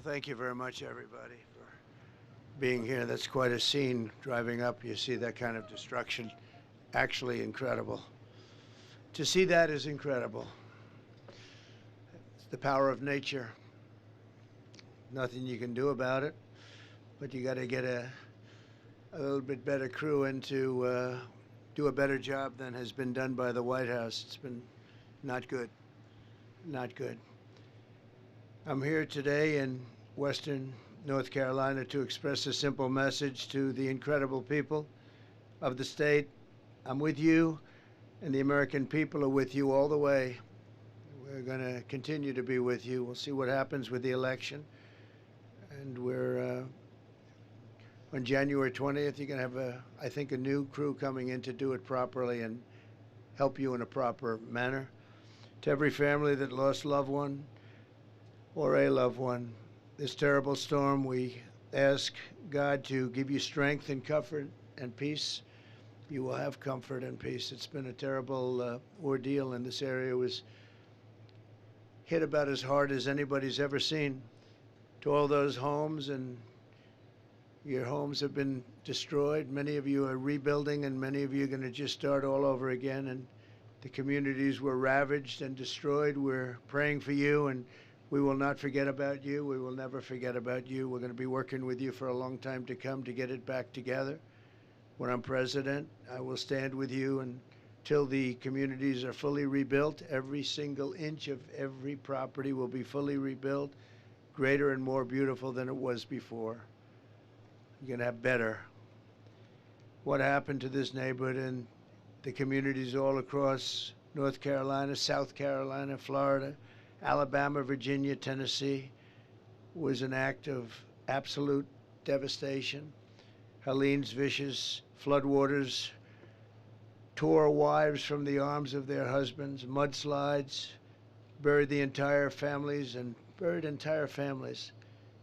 thank you very much, everybody, for being here. That's quite a scene. Driving up, you see that kind of destruction. Actually incredible. To see that is incredible. It's the power of nature. Nothing you can do about it, but you got to get a little bit better crew in to do a better job than has been done by the White House. It's been not good. Not good. I'm here today in Western North Carolina to express a simple message to the incredible people of the state. I'm with you, and the American people are with you all the way. We're going to continue to be with you. We'll see what happens with the election. And we're on January 20th, you're going to have, I think, a new crew coming in to do it properly and help you in a proper manner. To every family that lost a loved one or a loved one, this terrible storm, we ask God to give you strength and comfort and peace. You will have comfort and peace. It's been a terrible ordeal, and this area was hit about as hard as anybody's ever seen. To all those homes, and your homes have been destroyed. Many of you are rebuilding, and many of you are going to just start all over again. And the communities were ravaged and destroyed. We're praying for you, and we will not forget about you. We will never forget about you. We're going to be working with you for a long time to come to get it back together. When I'm president, I will stand with you until the communities are fully rebuilt. Every single inch of every property will be fully rebuilt, greater and more beautiful than it was before. You're going to have better. What happened to this neighborhood and the communities all across North Carolina, South Carolina, Florida, Alabama, Virginia, Tennessee was an act of absolute devastation. Helene's vicious floodwaters tore wives from the arms of their husbands, mudslides buried the entire families and buried entire families.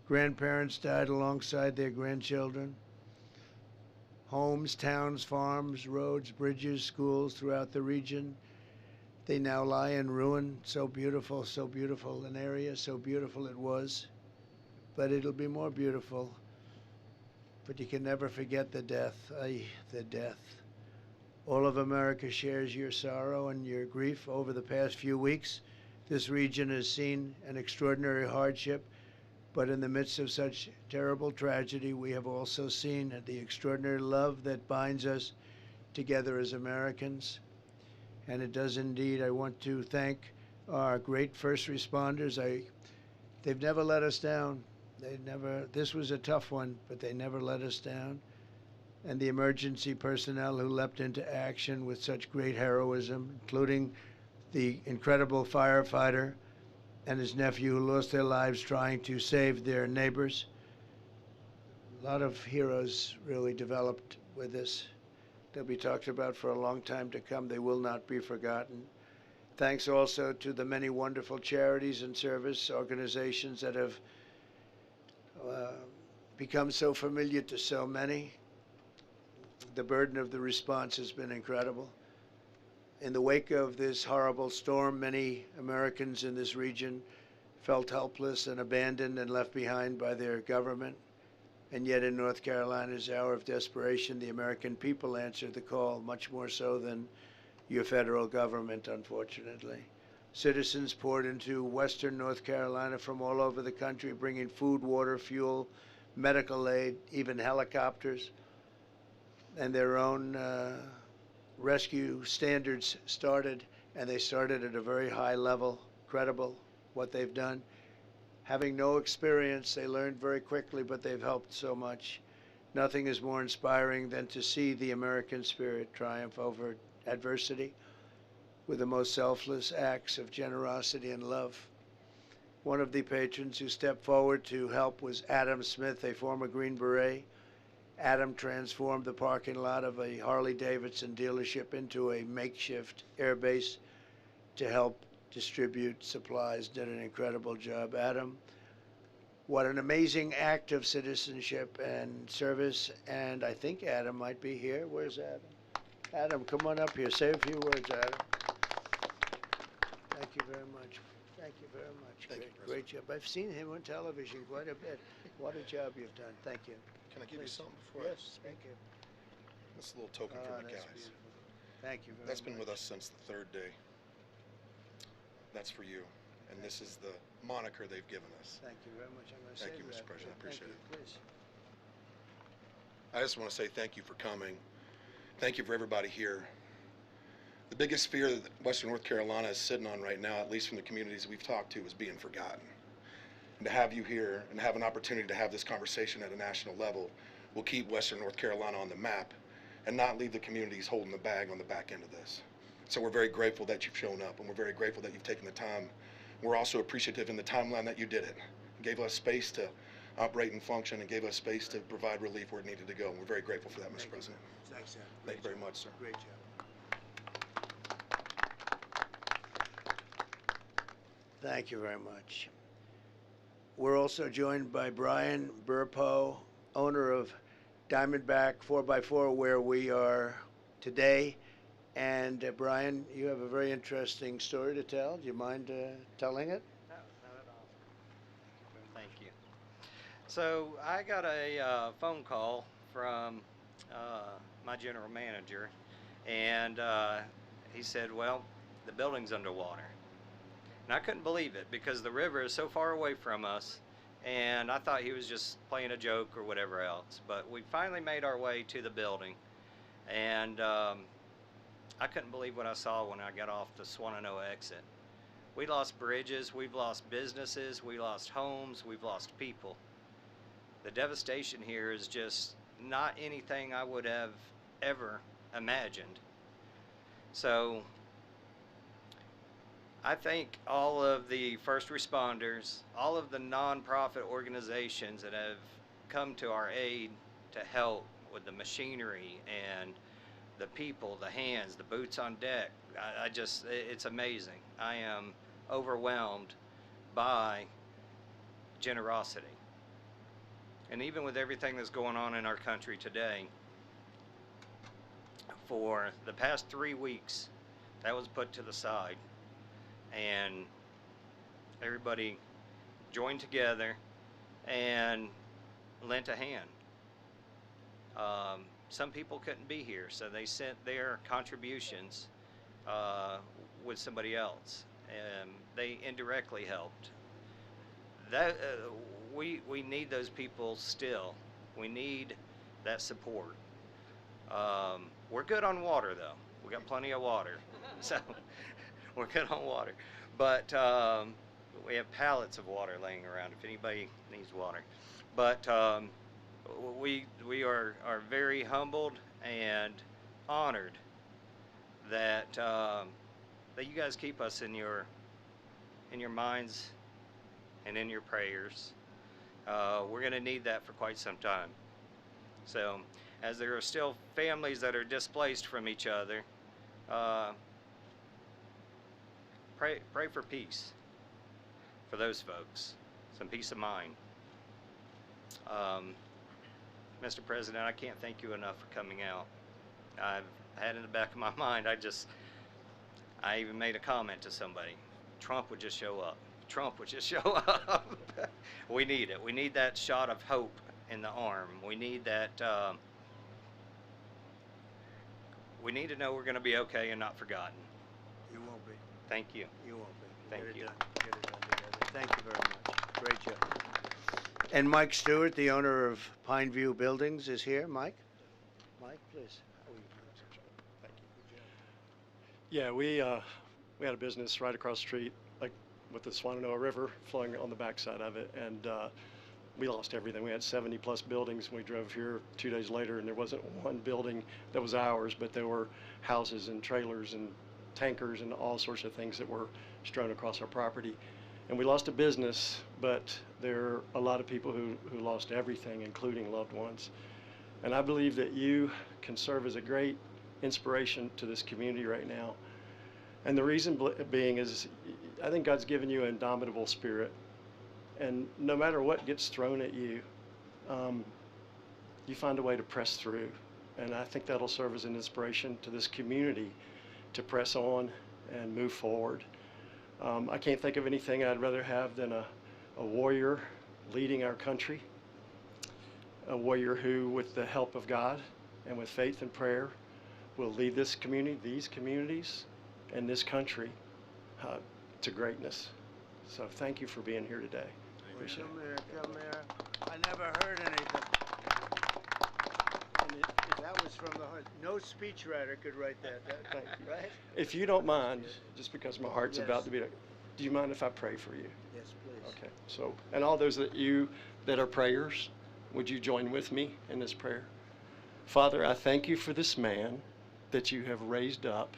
Grandparents died alongside their grandchildren. Homes, towns, farms, roads, bridges, schools throughout the region, they now lie in ruin. So beautiful an area, so beautiful it was. But it'll be more beautiful. But you can never forget the death, the death. All of America shares your sorrow and your grief over the past few weeks. This region has seen an extraordinary hardship, but in the midst of such terrible tragedy, we have also seen the extraordinary love that binds us together as Americans. And it does indeed. I want to thank our great first responders. They've never let us down. This was a tough one, but they never let us down. And the emergency personnel who leapt into action with such great heroism, including the incredible firefighter and his nephew who lost their lives trying to save their neighbors. A lot of heroes really developed with this. They'll be talked about for a long time to come. They will not be forgotten. Thanks also to the many wonderful charities and service organizations that have become so familiar to so many. The burden of the response has been incredible. In the wake of this horrible storm, many Americans in this region felt helpless and abandoned and left behind by their government. And yet in North Carolina's hour of desperation, the American people answered the call, much more so than your federal government, unfortunately. Citizens poured into Western North Carolina from all over the country, bringing food, water, fuel, medical aid, even helicopters, and their own rescue standards started, and they started at a very high level, credible, what they've done. Having no experience, they learned very quickly, but they've helped so much. Nothing is more inspiring than to see the American spirit triumph over adversity with the most selfless acts of generosity and love. One of the patrons who stepped forward to help was Adam Smith, a former Green Beret. Adam transformed the parking lot of a Harley-Davidson dealership into a makeshift airbase to help distribute supplies, did an incredible job. Adam, what an amazing act of citizenship and service. And I think Adam might be here. Where's Adam? Adam, come on up here. Say a few words, Adam. Thank you very much. Thank you. very much. Thank you, Great job. I've seen him on television quite a bit. What a job you've done. Thank you. Can I give you something before I Yes, speak? thank you. This is a little token for my That's guys. beautiful. Thank you very much. That's been with us since the third day. That's for you. And this is the moniker they've given us. Thank you very much. I'm going to Thank save you, Mr. that. President. I appreciate it. Please. I just want to say thank you for coming. Thank you for everybody here. The biggest fear that Western North Carolina is sitting on right now, at least from the communities we've talked to, is being forgotten. And to have you here and have an opportunity to have this conversation at a national level will keep Western North Carolina on the map and not leave the communities holding the bag on the back end of this. So we're very grateful that you've shown up, and we're very grateful that you've taken the time. We're also appreciative in the timeline that you did it. You gave us space to operate and function and gave us space to provide relief where it needed to go. And we're very grateful for that, Mr. President. Thanks, sir. Thank you very much, sir. Great job. Thank you very much. We're also joined by Brian Burpo, owner of Diamondback 4x4, where we are today. And Brian, you have a very interesting story to tell. Do you mind telling it? No, not at all. Thank you. So I got a phone call from my general manager, and he said, well, the building's underwater. And I couldn't believe it because the river is so far away from us, and I thought he was just playing a joke or whatever else. But we finally made our way to the building, and I couldn't believe what I saw when I got off the Swannanoa exit. We lost bridges, we've lost businesses, we lost homes, we've lost people. The devastation here is just not anything I would have ever imagined. So I thank all of the first responders, all of the nonprofit organizations that have come to our aid to help with the machinery and the people, the hands, the boots on deck. It's amazing. I am overwhelmed by generosity. And even with everything that's going on in our country today, for the past 3 weeks, that was put to the side. And everybody joined together and lent a hand. Some people couldn't be here, so they sent their contributions with somebody else, and they indirectly helped. That we need those people still. We need that support. We're good on water, though. We got plenty of water, so we're good on water. But we have pallets of water laying around if anybody needs water. But we are very humbled and honored that that you guys keep us in your minds and in your prayers. We're going to need that for quite some time. So, as there are still families that are displaced from each other, pray for peace for those folks, some peace of mind. Mr. President, I can't thank you enough for coming out. I've had in the back of my mind, I even made a comment to somebody. Trump would just show up. Trump would just show up. We need it. We need that shot of hope in the arm. We need that, we need to know we're going to be okay and not forgotten. You won't be. Thank you. You won't be. Thank you. Get it done together. Thank you very much. Great job. And Mike Stewart, the owner of Pineview Buildings, is here. Mike? Mike, please. How are you? Thank you. Yeah, we had a business right across the street, like with the Swannanoa River flowing on the backside of it, and we lost everything. We had 70 plus buildings. We drove here 2 days later, and there wasn't one building that was ours, but there were houses and trailers and tankers and all sorts of things that were strewn across our property. And we lost a business, but there are a lot of people who lost everything, including loved ones. And I believe that you can serve as a great inspiration to this community right now. And the reason being is I think God's given you an indomitable spirit. And no matter what gets thrown at you, you find a way to press through. And I think that'll serve as an inspiration to this community to press on and move forward. I can't think of anything I'd rather have than a warrior leading our country, a warrior who, with the help of God and with faith and prayer, will lead this community, these communities, and this country to greatness. So thank you for being here today. Appreciate it. Come here. I never heard anything. And that was from the heart. No speechwriter could write that. Thank you. Right? If you don't mind, just because my heart's Yes. about to beat, do you mind if I pray for you? Yes, please. Okay. So, and all those that are prayers, would you join with me in this prayer? Father, I thank you for this man that you have raised up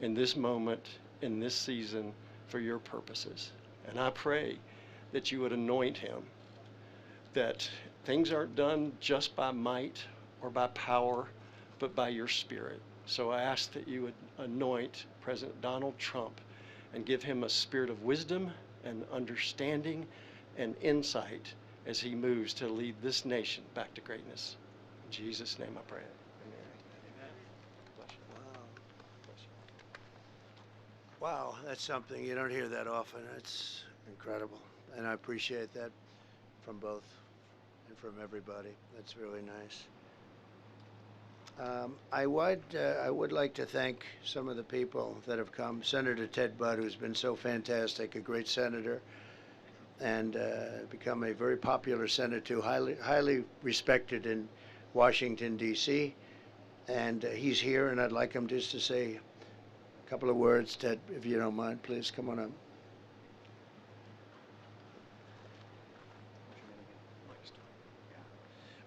in this moment, in this season, for your purposes. And I pray that you would anoint him, that things aren't done just by might or by power, but by your Spirit. So I ask that you would anoint President Donald Trump and give him a spirit of wisdom and understanding and insight as he moves to lead this nation back to greatness. In Jesus' name I pray. Amen. Bless you. Wow, that's something you don't hear that often. It's incredible. And I appreciate that from both and from everybody. That's really nice. I would like to thank some of the people that have come. Senator Ted Budd, who's been so fantastic, a great senator, and become a very popular senator, highly respected in Washington, D.C. And he's here, and I'd like him just to say a couple of words. Ted, if you don't mind, please come on up.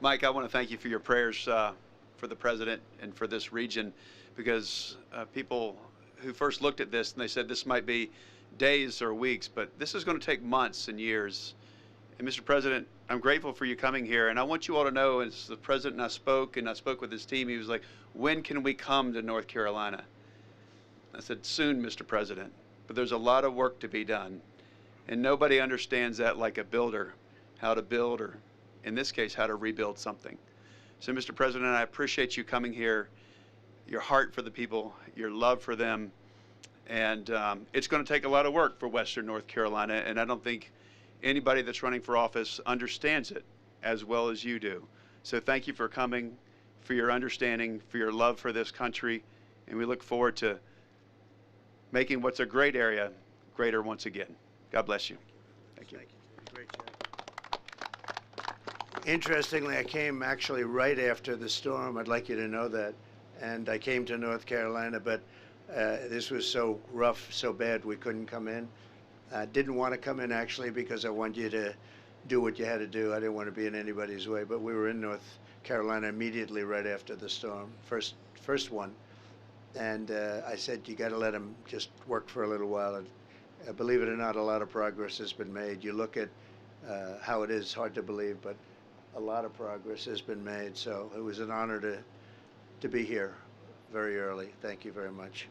Mike, I want to thank you for your prayers for the president and for this region, because people who first looked at this and they said this might be days or weeks, but this is going to take months and years. And Mr. President, I'm grateful for you coming here, and I want you all to know, as the president and I spoke with his team, he was like, when can we come to North Carolina? I said, soon, Mr. President, but there's a lot of work to be done, and nobody understands that like a builder, how to build, or in this case, how to rebuild something. So, Mr. President, I appreciate you coming here, your heart for the people, your love for them, and it's going to take a lot of work for Western North Carolina, and I don't think anybody that's running for office understands it as well as you do. So thank you for coming, for your understanding, for your love for this country, and we look forward to making what's a great area greater once again. God bless you. Thank you. Thank you. Great job. Interestingly, I came actually right after the storm. I'd like you to know that. And I came to North Carolina, but this was so rough, so bad, we couldn't come in. I didn't want to come in, actually, because I wanted you to do what you had to do. I didn't want to be in anybody's way. But we were in North Carolina immediately right after the storm, first one. And I said, you got to let them just work for a little while. And believe it or not, a lot of progress has been made. You look at how it is, hard to believe, but a lot of progress has been made. So it was an honor to be here very early. Thank you very much.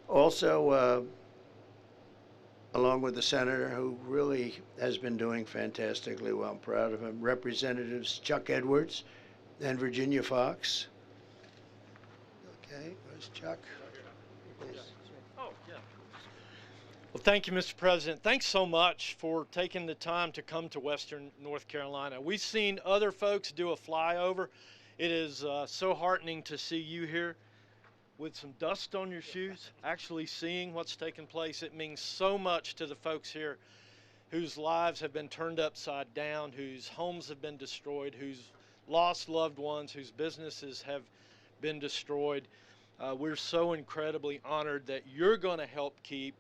Also, along with the senator, who really has been doing fantastically well, I'm proud of him, Representatives Chuck Edwards and Virginia Fox. Okay, where's Chuck? Please. Oh, yeah. Well, thank you, Mr. President. Thanks so much for taking the time to come to Western North Carolina. We've seen other folks do a flyover. It is so heartening to see you here with some dust on your shoes, actually seeing what's taking place. It means so much to the folks here whose lives have been turned upside down, whose homes have been destroyed, whose lost loved ones, whose businesses have been destroyed. We're so incredibly honored that you're going to help keep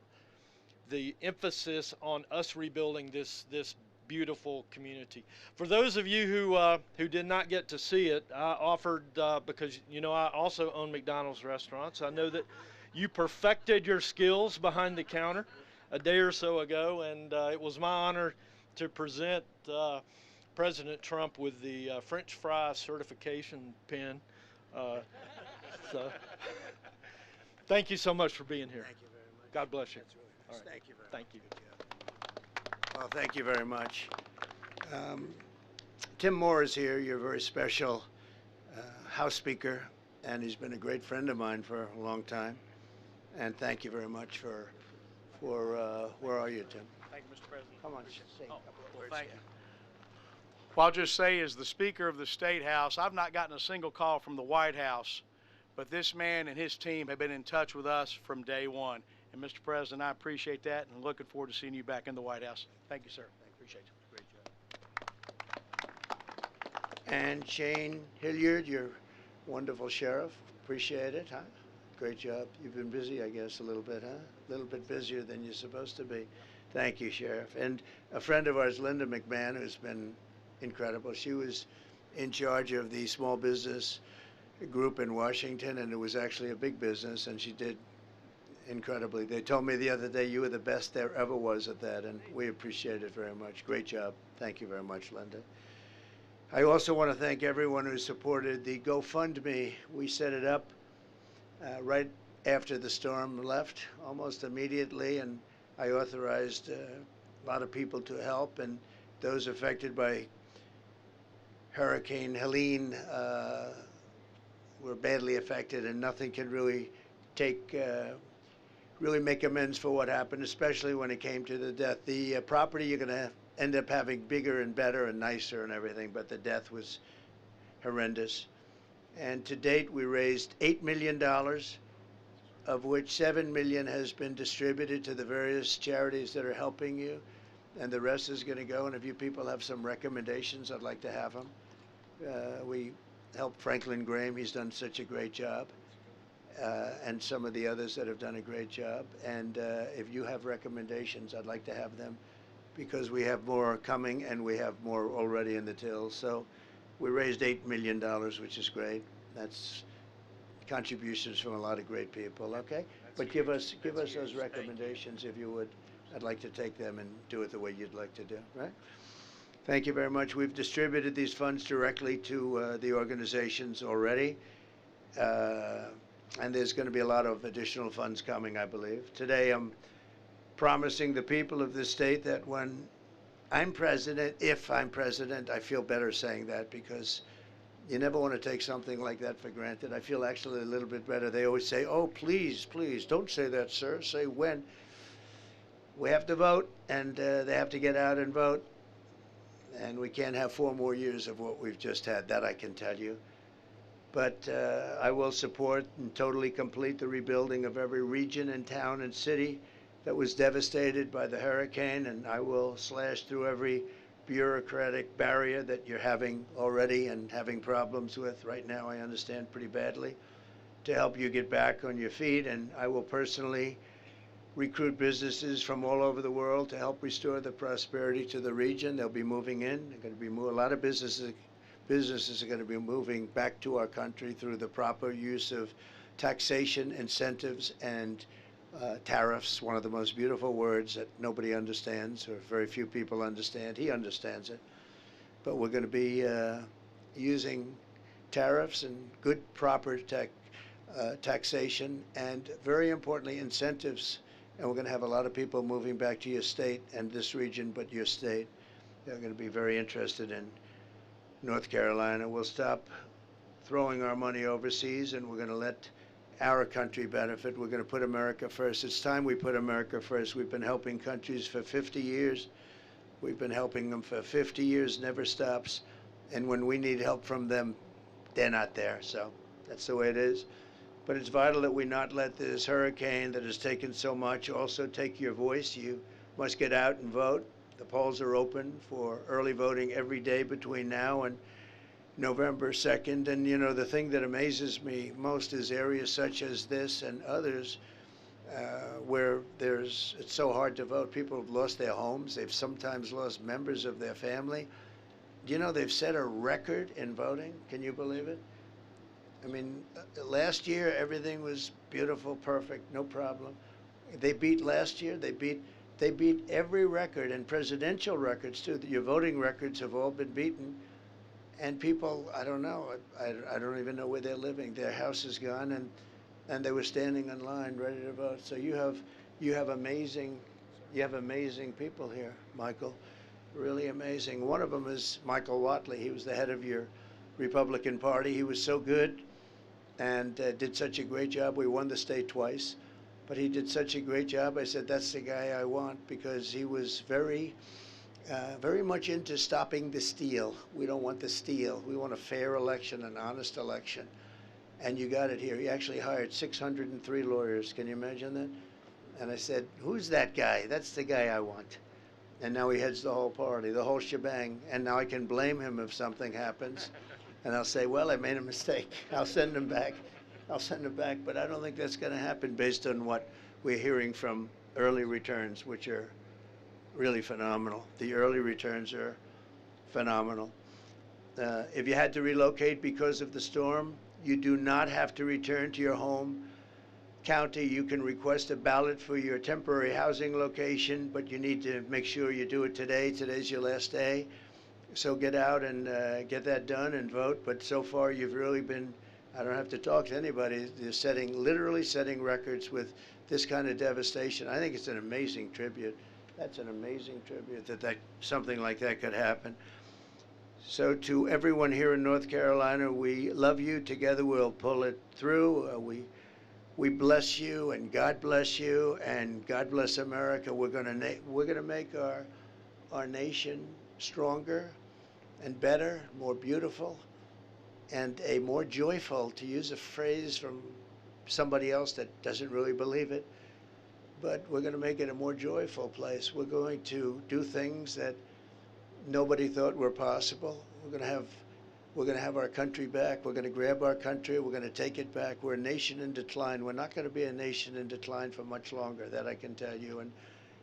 the emphasis on us rebuilding this beautiful community. For those of you who did not get to see it, I offered, because I also own McDonald's restaurants. I know that you perfected your skills behind the counter a day or so ago, and it was my honor to present President Trump with the French fry certification pin. So thank you so much for being here. Thank you very much. God bless you. That's really nice. All right. Thank you very Thank much. you. Good job. Well, thank you very much. Tim Moore is here, your very special House Speaker, and he's been a great friend of mine for a long time. And thank you very much for for, where are you, Tim? Thank you, Mr. President. Come on, say a couple of words. Thank here. you. Well, I'll just say, as the Speaker of the State House, I've not gotten a single call from the White House, but this man and his team have been in touch with us from day one. And Mr. President, I appreciate that, and looking forward to seeing you back in the White House. Thank you, sir. Appreciate you. Great job. And Shane Hilliard, your wonderful sheriff. Appreciate it, huh? Great job. You've been busy, I guess, a little bit, huh? A little bit busier than you're supposed to be. Thank you, Sheriff. And a friend of ours, Linda McMahon, who's been incredible. She was in charge of the small business group in Washington, and it was actually a big business, and she did incredibly. They told me the other day you were the best there ever was at that, and we appreciate it very much. Great job. Thank you very much, Linda. I also want to thank everyone who supported the GoFundMe. We set it up right after the storm left, almost immediately, and I authorized a lot of people to help, and those affected by Hurricane Helene were badly affected, and nothing can really really make amends for what happened, especially when it came to the death. The property you're going to end up having bigger and better and nicer and everything, but the death was horrendous. And to date, we raised $8 million, of which $7 million has been distributed to the various charities that are helping you, and the rest is going to go. And if you people have some recommendations, I'd like to have them. We helped Franklin Graham. He's done such a great job. And some of the others that have done a great job. And if you have recommendations, I'd like to have them, because we have more coming and we have more already in the till. So we raised $8 million, which is great. That's contributions from a lot of great people. Okay, but give us those recommendations if you would. I'd like to take them and do it the way you'd like to do. Right? Thank you very much. We've distributed these funds directly to the organizations already. And there's going to be a lot of additional funds coming, I believe. Today, I'm promising the people of this state that when I'm president, if I'm president, I feel better saying that, because you never want to take something like that for granted. I feel actually a little bit better. They always say, oh, please, please, don't say that, sir. Say when. We have to vote, and they have to get out and vote. And we can't have 4 more years of what we've just had. That I can tell you. But I will support and totally complete the rebuilding of every region and town and city that was devastated by the hurricane, and I will slash through every bureaucratic barrier that you're having already and having problems with right now, I understand pretty badly, to help you get back on your feet. And I will personally recruit businesses from all over the world to help restore the prosperity to the region. They'll be moving in. They're going to be a lot of businesses are going to be moving back to our country through the proper use of taxation, incentives, and tariffs, one of the most beautiful words that nobody understands, or very few people understand. He understands it. But we're going to be using tariffs and good, proper taxation, and very importantly, incentives. And we're going to have a lot of people moving back to your state and this region, but your state. They're going to be very interested in North Carolina. We'll stop throwing our money overseas, and we're going to let our country benefit. We're going to put America first. It's time we put America first. We've been helping countries for 50 years. We've been helping them for 50 years, never stops. And when we need help from them, they're not there. So that's the way it is. But it's vital that we not let this hurricane that has taken so much also take your voice. You must get out and vote. The polls are open for early voting every day between now and November 2nd. And, you know, the thing that amazes me most is areas such as this and others where it's so hard to vote. People have lost their homes. They've sometimes lost members of their family. You know, they've set a record in voting. Can you believe it? I mean, last year, everything was beautiful, perfect, no problem. They beat last year. They beat every record, and presidential records too. Your voting records have all been beaten, and people, I don't know, I don't even know where they're living. Their house is gone, and they were standing in line ready to vote. So you have amazing people here, Michael, really amazing. One of them is Michael Watley. He was the head of your Republican Party. He was so good and did such a great job. We won the state twice. but he did such a great job. I said, that's the guy I want, because he was very much into stopping the steal. We don't want the steal. We want a fair election, an honest election. And you got it here. He actually hired 603 lawyers. Can you imagine that? And I said, who's that guy? That's the guy I want. And now he heads the whole party, the whole shebang. And now I can blame him if something happens. And I'll say, well, I made a mistake. I'll send him back. I'll send him back. But I don't think that's going to happen based on what we're hearing from early returns, which are really phenomenal. The early returns are phenomenal. If you had to relocate because of the storm, you do not have to return to your home county. You can request a ballot for your temporary housing location, but you need to make sure you do it today. Today's your last day. So get out and get that done and vote. But so far, you've really been, I don't have to talk to anybody, they're literally setting records with this kind of devastation. I think it's an amazing tribute. That's an amazing tribute that something like that could happen. So to everyone here in North Carolina, we love you. Together we'll pull it through. We bless you, and God bless you, and God bless America. We're gonna make our nation stronger and better, more beautiful, and a more joyful, to use a phrase from somebody else that doesn't really believe it. But we're going to make it a more joyful place. We're going to do things that nobody thought were possible. We're going to have our country back. We're going to grab our country. We're going to take it back. We're a nation in decline. We're not going to be a nation in decline for much longer, that I can tell you. And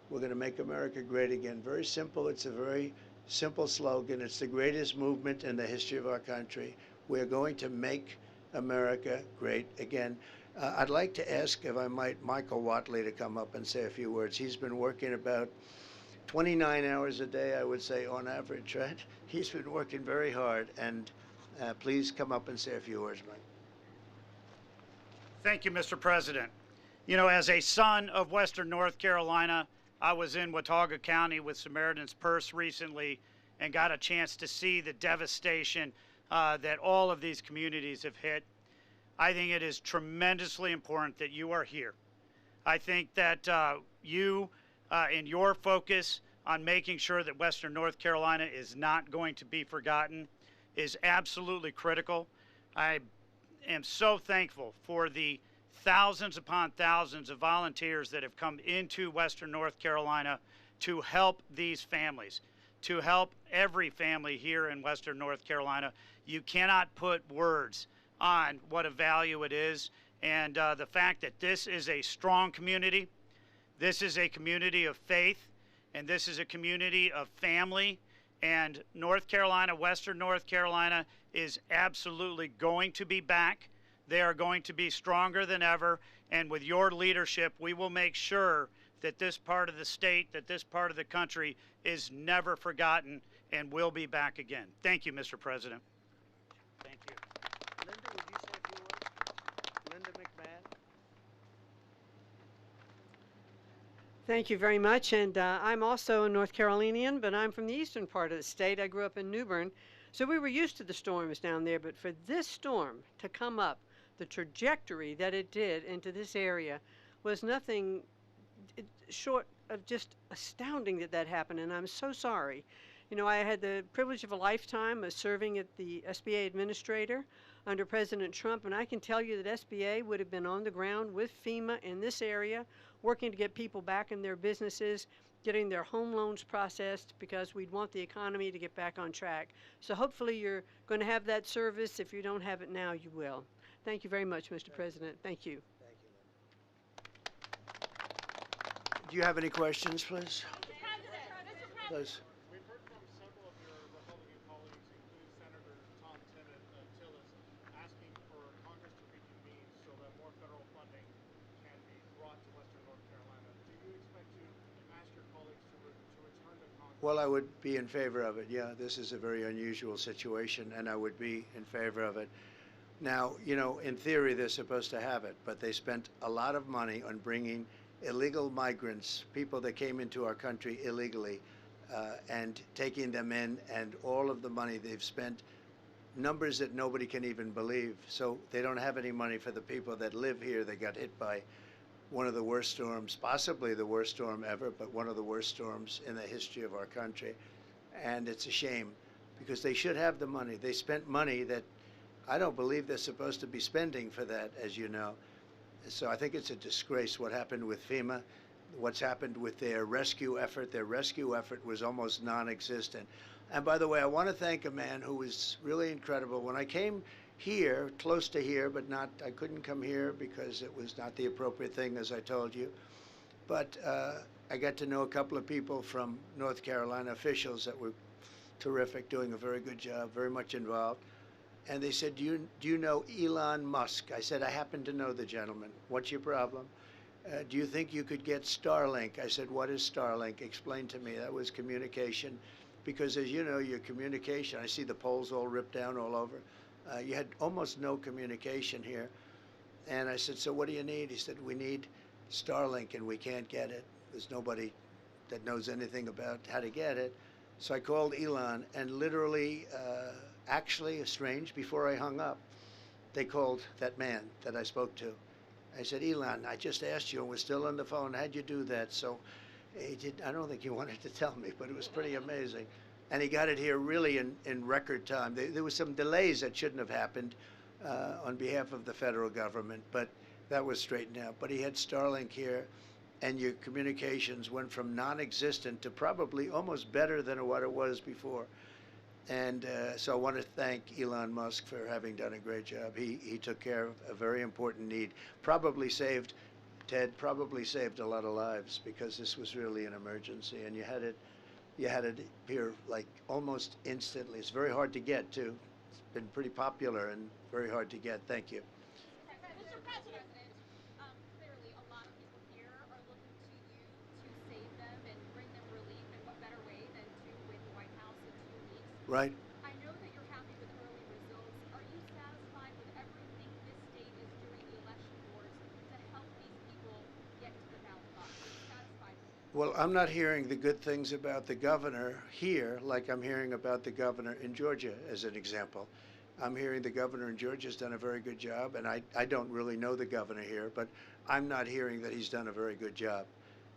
we're going to make America great again. Very simple. It's a very simple slogan. It's the greatest movement in the history of our country. We're going to make America great again. I'd like to ask, if I might, Michael Watley to come up and say a few words. He's been working about 29 hours a day, I would say, on average, right? He's been working very hard, and please come up and say a few words, Mike. Thank you, Mr. President. You know, as a son of Western North Carolina, I was in Watauga County with Samaritan's Purse recently and got a chance to see the devastation that all of these communities have hit. I think it is tremendously important that you are here. I think that you and your focus on making sure that Western North Carolina is not going to be forgotten is absolutely critical. I am so thankful for the thousands upon thousands of volunteers that have come into Western North Carolina to help these families, to help every family here in Western North Carolina. You cannot put words on what a value it is, and the fact that this is a strong community, this is a community of faith, and this is a community of family, and North Carolina, Western North Carolina is absolutely going to be back. They are going to be stronger than ever, and with your leadership, we will make sure that this part of the state, that this part of the country is never forgotten and will be back again. Thank you, Mr. President. Thank you. Linda, would you say a few words? Linda McMahon. Thank you very much, and I'm also a North Carolinian, but I'm from the eastern part of the state. I grew up in New Bern, so we were used to the storms down there, but for this storm to come up, the trajectory that it did into this area was nothing short of just astounding that happened, and I'm so sorry. You know, I had the privilege of a lifetime of serving as the SBA administrator under President Trump, and I can tell you that SBA would have been on the ground with FEMA in this area, working to get people back in their businesses, getting their home loans processed, because we'd want the economy to get back on track. So hopefully you're going to have that service. If you don't have it now, you will. Thank you very much, Mr. President. Thank you. Thank you. Do you have any questions, please? Please. We've heard from several of your Republican colleagues, including Senator Tom Tillis, asking for Congress to reconvene so that more federal funding can be brought to Western North Carolina. Do you expect to ask your colleagues to return to Congress? Well, I would be in favor of it. Yeah, this is a very unusual situation, and I would be in favor of it. Now, you know, in theory, they're supposed to have it, but they spent a lot of money on bringing illegal migrants, people that came into our country illegally, and taking them in, and all of the money they've spent, numbers that nobody can even believe. So they don't have any money for the people that live here that got hit by one of the worst storms, possibly the worst storm ever, but one of the worst storms in the history of our country. And it's a shame because they should have the money. They spent money that I don't believe they're supposed to be spending for that, as you know. So I think it's a disgrace what happened with FEMA, what's happened with their rescue effort. Their rescue effort was almost non-existent. And by the way, I want to thank a man who was really incredible. When I came here, close to here, but not, I couldn't come here because it was not the appropriate thing, as I told you. But I got to know a couple of people from North Carolina, officials that were terrific, doing a very good job, very much involved. And they said, do you know Elon Musk? I said, I happen to know the gentleman. What's your problem? Do you think you could get Starlink? I said, what is Starlink? Explain to me. That was communication. Because as you know, your communication, I see the poles all ripped down all over. You had almost no communication here. And I said, so what do you need? He said, we need Starlink and we can't get it. There's nobody that knows anything about how to get it. So I called Elon and literally, actually, strange, before I hung up, they called that man that I spoke to. I said, Elon, I just asked you and we're still on the phone. How'd you do that? So he did, I don't think he wanted to tell me, but it was pretty amazing. And he got it here really in record time. There was some delays that shouldn't have happened on behalf of the federal government, but that was straightened out. But he had Starlink here, and your communications went from non-existent to probably almost better than what it was before. And so I want to thank Elon Musk for having done a great job. He took care of a very important need. Probably saved, Ted, probably saved a lot of lives because this was really an emergency, and you had it here like almost instantly. It's very hard to get too. It's been pretty popular and very hard to get. Thank you. Mr. President, clearly a lot of people here are looking to you to save them and bring them relief, and what better way than to win the White House in 2 weeks? Right. I know that you're happy with early results. Are you satisfied with everything this state is doing, the election boards, to help these people get to the ballot box? Are you satisfied with it? Well, I'm not hearing the good things about the governor here like I'm hearing about the governor in Georgia, as an example. I'm hearing the governor in Georgia has done a very good job, and I don't really know the governor here, but I'm not hearing that he's done a very good job.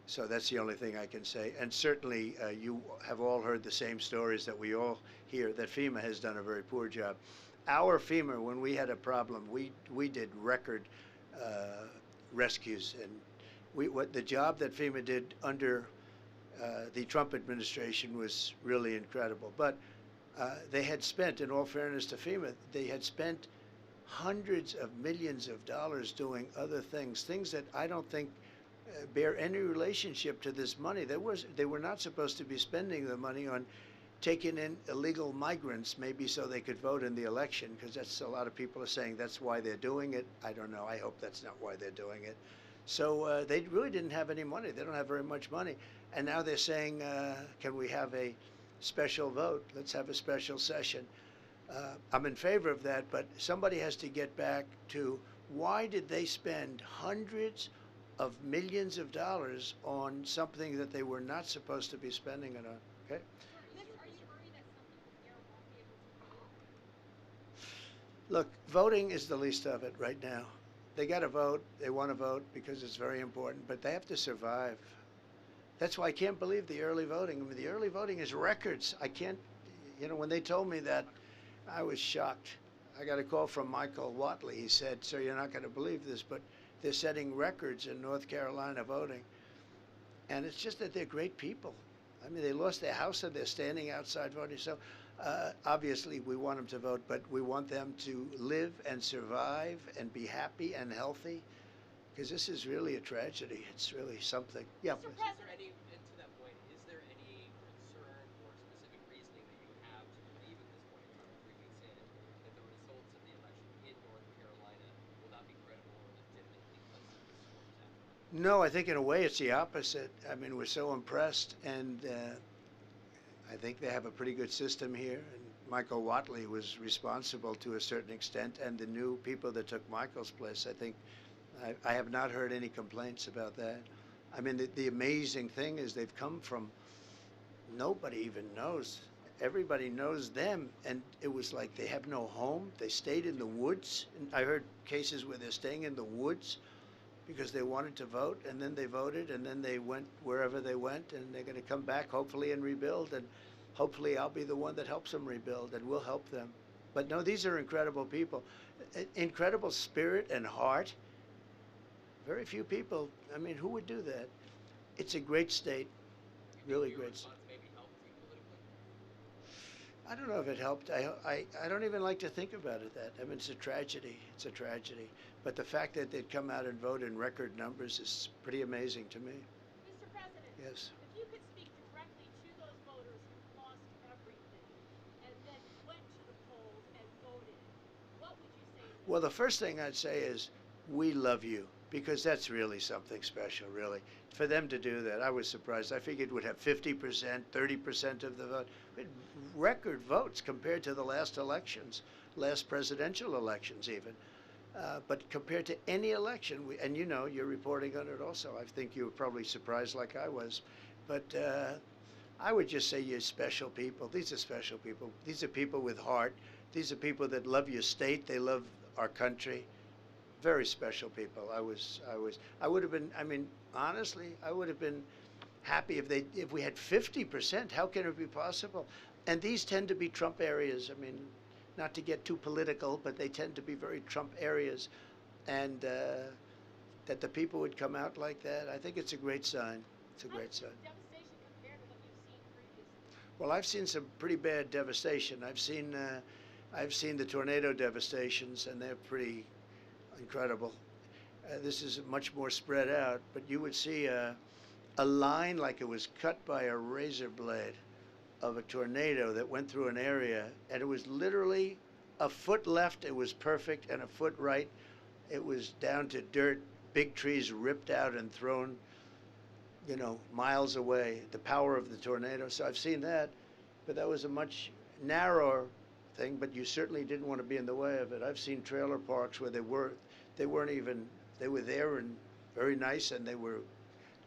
So that's the only thing I can say. And certainly you have all heard the same stories that we all hear, that FEMA has done a very poor job. Our FEMA, when we had a problem, we did record rescues, and the job that FEMA did under the Trump administration was really incredible. But they had spent, in all fairness to FEMA, they had spent hundreds of millions of dollars doing other things that I don't think bear any relationship to this money. They were not supposed to be spending the money on taking in illegal migrants, maybe so they could vote in the election, because that's a lot of people are saying that's why they're doing it. I don't know. I hope that's not why they're doing it. So they really didn't have any money. They don't have very much money. And now they're saying, can we have a special vote? Let's have a special session. I'm in favor of that, but somebody has to get back to why did they spend hundreds of millions of dollars on something that they were not supposed to be spending it on, okay? Are you worried that some people here won't be able to vote? Look, voting is the least of it right now. They got to vote. They want to vote because it's very important, but they have to survive. That's why I can't believe the early voting. I mean, the early voting is records. I can't, when they told me that, I was shocked. I got a call from Michael Watley. He said, sir, you're not going to believe this, but they're setting records in North Carolina voting. And it's just that they're great people. I mean, they lost their house and they're standing outside voting. So obviously we want them to vote, but we want them to live and survive and be happy and healthy, because this is really a tragedy. It's really something. Yeah. Mr. President, is there any, and to that point, is there any concern or specific reasoning that you have to believe at this point in time, 3 weeks in, that the results of the election in North Carolina will not be credible or legitimate because of the storms after? No, I think in a way it's the opposite. I mean, we're so impressed, and I think they have a pretty good system here. And Michael Watley was responsible to a certain extent, and the new people that took Michael's place, I think, I have not heard any complaints about that. I mean, the amazing thing is they've come from, nobody even knows. Everybody knows them, and it was like they have no home. They stayed in the woods. And I heard cases where they're staying in the woods because they wanted to vote, and then they voted, and then they went wherever they went, and they're going to come back hopefully and rebuild, and hopefully I'll be the one that helps them rebuild, and we'll help them. But no, these are incredible people, incredible spirit and heart. Very few people, I mean, who would do that? It's a great state, really great state. I don't know if it helped. I don't even like to think about it that. I mean, it's a tragedy. It's a tragedy. But the fact that they'd come out and vote in record numbers is pretty amazing to me. Mr. President. Yes. If you could speak directly to those voters who lost everything and then went to the polls and voted, what would you say to them? Well, the first thing I'd say is, we love you, because that's really something special, really. For them to do that, I was surprised. I figured we'd have 50%, 30% of the vote. We had record votes compared to the last elections, last presidential elections even. But compared to any election, and you know, you're reporting on it also. I think you were probably surprised like I was. But I would just say you're special people. These are special people. These are people with heart. These are people that love your state. They love our country. Very special people. I would have been, I mean, honestly, I would have been happy if we had 50%. How can it be possible? And these tend to be Trump areas. I mean, not to get too political, but they tend to be very Trump areas. And that the people would come out like that, I think it's a great sign. It's a great sign. Devastation compared to what you've seen previously? Well, I've seen some pretty bad devastation. I've seen the tornado devastations, and they're pretty incredible. This is much more spread out, but you would see a line like it was cut by a razor blade of a tornado that went through an area, and it was literally a foot left, it was perfect, and a foot right, it was down to dirt, big trees ripped out and thrown, you know, miles away, the power of the tornado. So I've seen that, but that was a much narrower thing, but you certainly didn't want to be in the way of it. I've seen trailer parks where they were there and very nice, and they were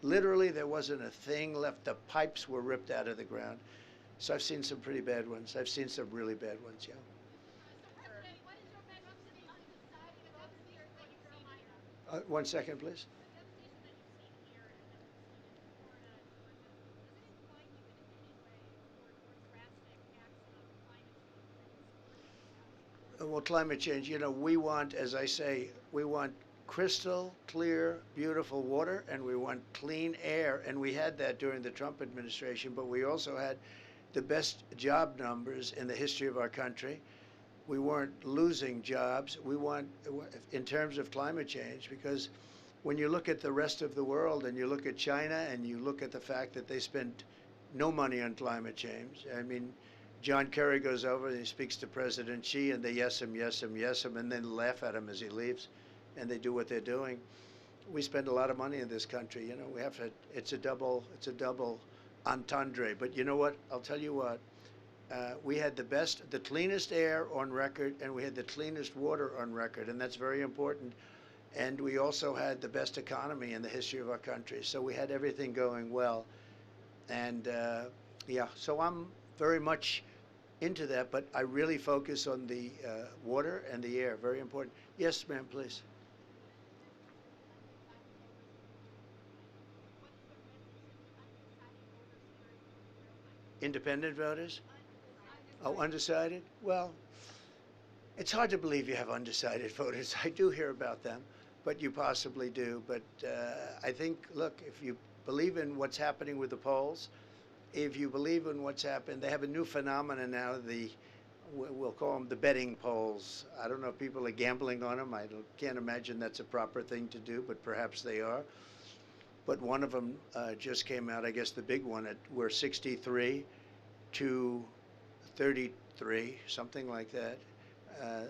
literally, there wasn't a thing left. The pipes were ripped out of the ground. So I've seen some pretty bad ones. I've seen some really bad ones, yeah. One second, please. Well, climate change, you know, we want, as I say, we want crystal clear, beautiful water, and we want clean air. And we had that during the Trump administration, but we also had the best job numbers in the history of our country. We weren't losing jobs. We want, in terms of climate change, because when you look at the rest of the world and you look at China and you look at the fact that they spent no money on climate change, I mean, John Kerry goes over and he speaks to President Xi, and they yes him, and then laugh at him as he leaves, and they do what they're doing. We spend a lot of money in this country. You know, we have to. It's a double entendre. But you know what? I'll tell you what. We had the cleanest air on record, and we had the cleanest water on record, and that's very important. And we also had the best economy in the history of our country. So we had everything going well. And yeah, so I'm very much into that, but I really focus on the water and the air. Very important. Yes, ma'am, please. Independent voters? Oh, undecided? Well, it's hard to believe you have undecided voters. I do hear about them, but you possibly do. But I think, look, if you believe in what's happening with the polls, if you believe in what's happened, they have a new phenomenon now, we'll call them the betting polls. I don't know if people are gambling on them. I can't imagine that's a proper thing to do, but perhaps they are. But one of them just came out, I guess the big one, we're 63 to 33, something like that.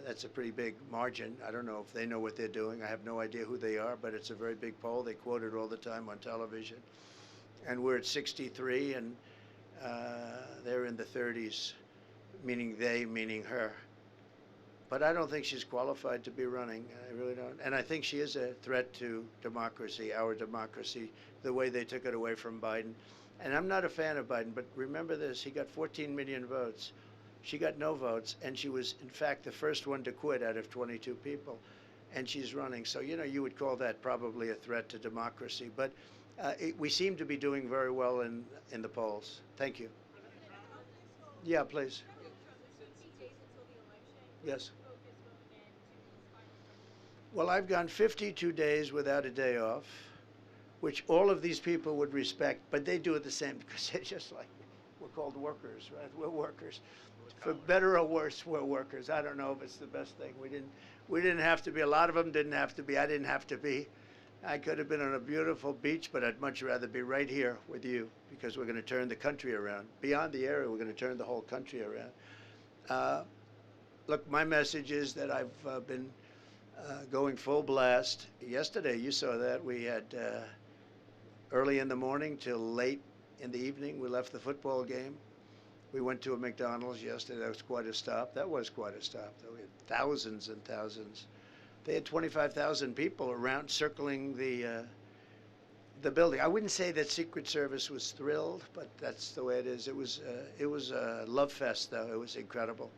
That's a pretty big margin. I don't know if they know what they're doing. I have no idea who they are, but it's a very big poll. They quote it all the time on television. And we're at 63, and they're in the 30s, meaning they, meaning her. But I don't think she's qualified to be running. I really don't. And I think she is a threat to democracy, our democracy, the way they took it away from Biden. And I'm not a fan of Biden, but remember this, he got 14 million votes. She got no votes, and she was, in fact, the first one to quit out of 22 people. and she's running. So, you know, you would call that probably a threat to democracy. But we seem to be doing very well in the polls. Thank you. Yeah, please. Yes. Well, I've gone 52 days without a day off, which all of these people would respect, but they do it the same because they're just like, we're called workers, right? We're workers. For better or worse, we're workers. I don't know if it's the best thing. We didn't have to be. A lot of them didn't have to be. I didn't have to be. I could have been on a beautiful beach, but I'd much rather be right here with you because we're going to turn the country around. Beyond the area, we're going to turn the whole country around. Look, my message is that I've been going full blast. Yesterday, you saw that. We had early in the morning till late in the evening, we left the football game. We went to a McDonald's yesterday. That was quite a stop. That was quite a stop, though. We had thousands and thousands. They had 25,000 people around circling the building. I wouldn't say that Secret Service was thrilled, but that's the way it is. It was a love fest, though. It was incredible,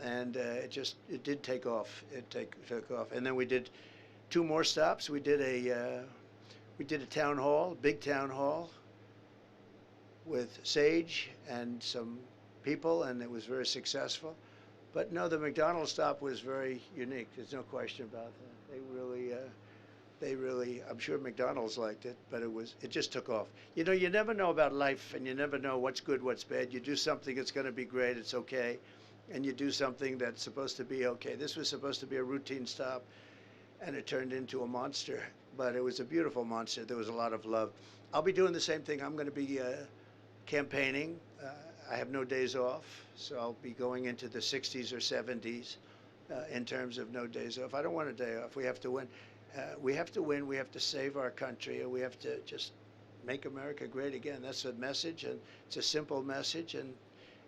and it did take off. It took off, and then we did 2 more stops. We did a town hall, big town hall, with Sage and some people, and it was very successful. But no, the McDonald's stop was very unique. There's no question about that. They really, I'm sure McDonald's liked it, but it just took off. You know, you never know about life, and you never know what's good, what's bad. You do something, it's going to be great, it's okay, and you do something that's supposed to be okay. This was supposed to be a routine stop, and it turned into a monster, but it was a beautiful monster. There was a lot of love. I'll be doing the same thing. I'm going to be campaigning. I have no days off, so I'll be going into the 60s or 70s in terms of no days off. I don't want a day off. We have to win. We have to win. We have to save our country, and we have to just make America great again. That's the message, and it's a simple message, and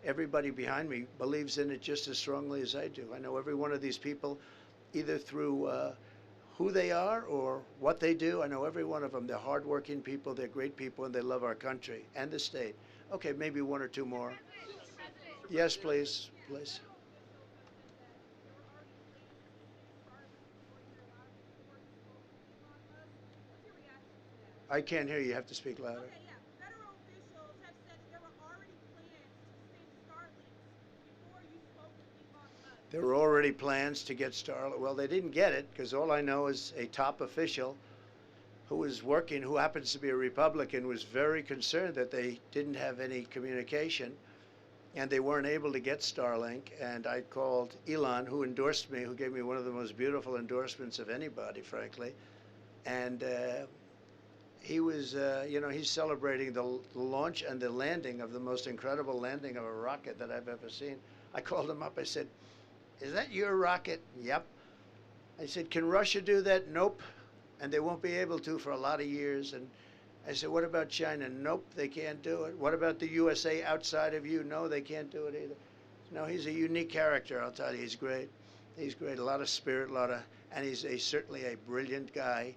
everybody behind me believes in it just as strongly as I do. I know every one of these people, either through who they are or what they do. I know every one of them. They're hardworking people, they're great people, and they love our country and the state. Okay, maybe 1 or 2 more. Yes, please, please. I can't hear you. You have to speak louder. Okay, yeah. Federal officials have said that there were already plans to send Starlinks before you spoke with Elon Musk. There were already plans to get Starlink. Well, they didn't get it because all I know is a top official who was working, who happens to be a Republican, was very concerned that they didn't have any communication and they weren't able to get Starlink. And I called Elon, who endorsed me, who gave me one of the most beautiful endorsements of anybody, frankly. And he was, you know, he's celebrating the launch and the landing of the most incredible landing of a rocket that I've ever seen. I called him up. I said, "Is that your rocket?" "Yep." I said, "Can Russia do that?" "Nope. And they won't be able to for a lot of years." And I said, "What about China?" "Nope, they can't do it." "What about the USA outside of you?" "No, they can't do it either." No, he's a unique character, I'll tell you. He's great. He's great. A lot of spirit, and he's certainly a brilliant guy.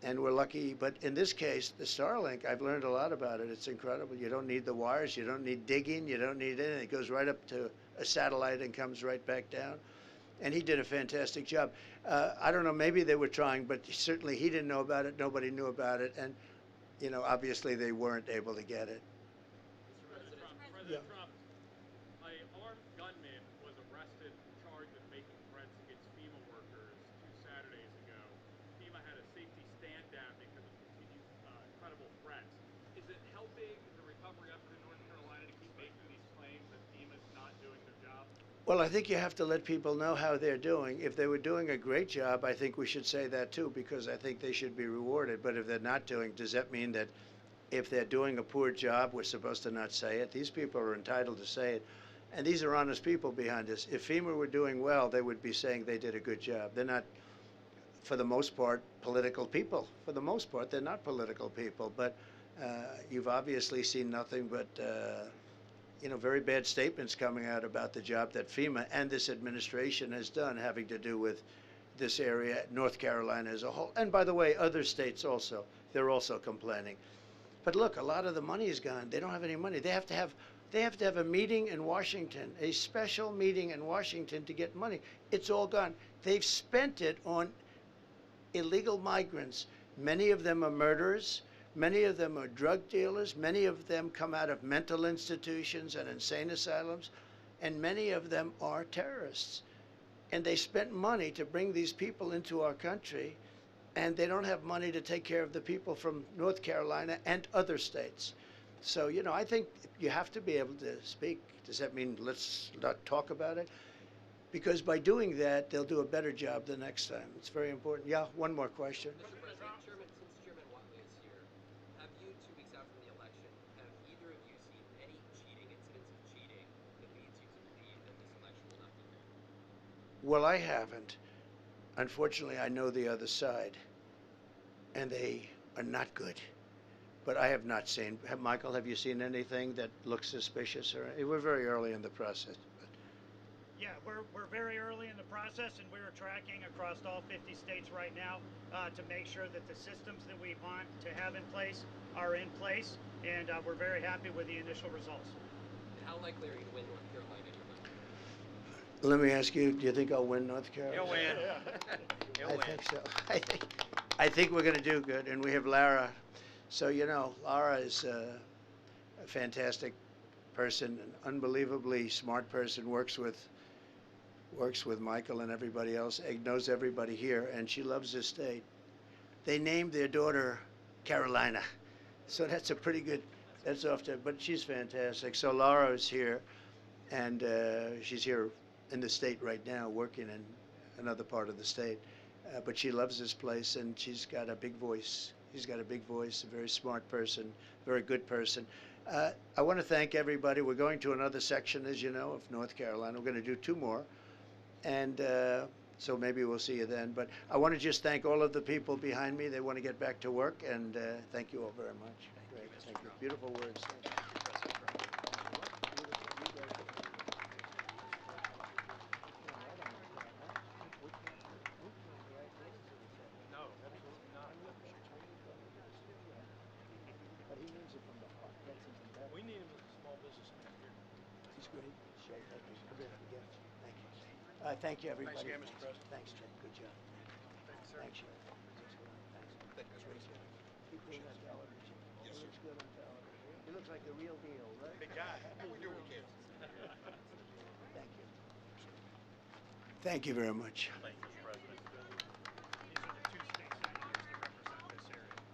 And we're lucky. But in this case, the Starlink, I've learned a lot about it. It's incredible. You don't need the wires. You don't need digging. You don't need anything. It goes right up to a satellite and comes right back down. And he did a fantastic job. I don't know, maybe they were trying, but certainly he didn't know about it. Nobody knew about it. And, you know, obviously they weren't able to get it. President Trump, an armed gunman was arrested and charged with making threats against FEMA workers 2 Saturdays ago. FEMA had a safety stand down because of continued credible threats. Is it helping the recovery effort in North Carolina to keep making these claims that FEMA's not doing their job? Well, I think you have to let people know how they're doing. If they were doing a great job, I think we should say that too, because I think they should be rewarded. But if they're not doing, does that mean that if they're doing a poor job, we're supposed to not say it? These people are entitled to say it. And these are honest people behind us. If FEMA were doing well, they would be saying they did a good job. They're not, for the most part, political people. For the most part, they're not political people. But you've obviously seen nothing but you know, very bad statements coming out about the job that FEMA and this administration has done, having to do with this area, North Carolina as a whole. And by the way, other states also, they're also complaining. But look, a lot of the money is gone. They don't have any money. They have to have a meeting in Washington, a special meeting in Washington to get money. It's all gone. They've spent it on illegal migrants. Many of them are murderers. Many of them are drug dealers. Many of them come out of mental institutions and insane asylums. And many of them are terrorists. And they spent money to bring these people into our country, and they don't have money to take care of the people from North Carolina and other states. So, you know, I think you have to be able to speak. Does that mean let's not talk about it? Because by doing that, they'll do a better job the next time. It's very important. Yeah, one more question. Mr. President, since Chairman Watley is here, have you, 2 weeks out from the election, have either of you seen any cheating incidents of cheating that leads you to believe that this election will not be fair? Well, I haven't. Unfortunately, I know the other side, and they are not good. But I have not seen. Michael, have you seen anything that looks suspicious? Or we're very early in the process. Yeah, we're very early in the process, and we're tracking across all 50 states right now to make sure that the systems that we want to have in place are in place, and we're very happy with the initial results. And how likely are you to win North Carolina in your mind? Let me ask you, do you think I'll win North Carolina? He'll win. He'll I win. think so. I think we're going to do good, and we have Lara. So, you know, Lara is a fantastic person, an unbelievably smart person, works with Michael and everybody else, knows everybody here, and she loves this state. They named their daughter Carolina, so that's a pretty good, that's off to, but she's fantastic. So Laura is here, and she's here in the state right now, working in another part of the state, but she loves this place, and she's got a big voice. She's got a big voice, a very smart person, very good person. I want to thank everybody. We're going to another section, as you know, of North Carolina. We're going to do 2 more. And so maybe we'll see you then. But I want to just thank all of the people behind me. They want to get back to work, and thank you all very much. Great. Thank you. Beautiful words. Thank you. No, absolutely not. But he means it from the heart. That's even better. We need him as a small businessman here. He's great. Shay, thank you. Come here again. Thank you. Thank you, everybody. Thanks again, Mr. President. Thanks, Jim. Good job. Thanks, sir. Thanks, Shay. Thanks a lot. Thanks. Thank you, Mr. President. Keep doing that television. Yes, He looks good on television. He looks like the real deal, right? Big guy. We do what we can. Thank you. Thank you very much.